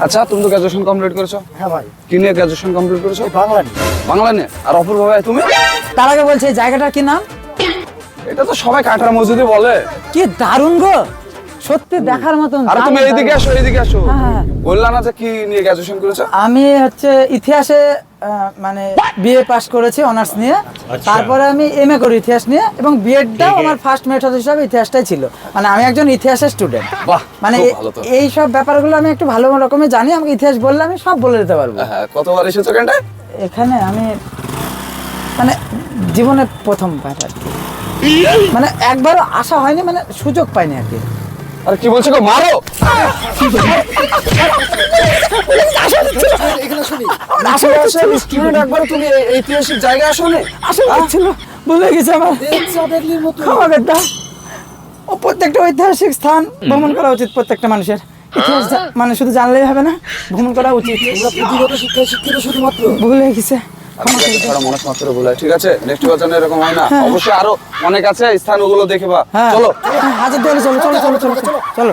আচ্ছা, তুমি তো গ্রাজুয়েশন কমপ্লিট করেছো। হ্যাঁ ভাই, কি নিয়ে গ্রাজুয়েশন কমপ্লিট করেছো? বাংলা নিয়ে। বাংলা নিয়ে। আর অপূর্ব ভাই তুমি? তার আগে বলছে এই জায়গাটার কি নাম? এটা তো সবাই কাঁঠার মসজিদই বলে। কি দারুণ গো, সত্যি দেখার মতন। আর তুমি দারুণ, এইদিকে দারুণ। আসো, এইদিকে আসো। হ্যাঁ। বললা না যে কি নিয়ে গ্রাজুয়েশন করেছো? আমি হচ্ছে ইতিহাসে মানে বিএ পাস করেছি অনার্স নিয়ে। তারপরে আমি এমএ করি ইতিহাস নিয়ে, এবং বিএডটাও আমার ফার্স্ট মেথড হিসাবে ইতিহাসটাই ছিল। মানে আমি একজন ইতিহাসের স্টুডেন্ট। বাহ, মানে খুব ভালো তো। এই সব ব্যাপারগুলো আমি একটু ভালো রকমের জানি। আমাকে ইতিহাস বললে আমি সব বলে দিতে পারবো। হ্যাঁ, কতবার এসেছো কেনটা? এখানে আমি মানে জীবনে প্রথমবার আর কি, মানে একবারও আসা হয়নি, মানে সুযোগ পাইনি আর কি। আরে কি বলছো গো, মারো। এখানে শুনি। স্টুডেন্ট একবার তুমি এই ঐতিহাসিক জায়গায় আসো না? আসলে ছিল, ভুলে গেছে আমার। দেখলির মতো। ক্ষমা করতে হবে। ও প্রত্যেকটা ঐতিহাসিক স্থান ভ্রমণ করা উচিত প্রত্যেকটা মানুষের। ইতিহাস মানে শুধু জানলেই হবে না, ভ্রমণ করা উচিত। আমরা পুঁথিগত শিক্ষায় শিক্ষিত শুধুমাত্র। ভুলে গেছে। মানুষ মাত্র ভুল হয়, ঠিক আছে? নেক্সট বার যেন এরকম হয় না। অবশ্যই আরো অনেক আছে স্থান, ওগুলো দেখে বা। হ্যাঁ, চলো। হাজার দেওয়ালে চলো চলো চলো চলো চলো চলো।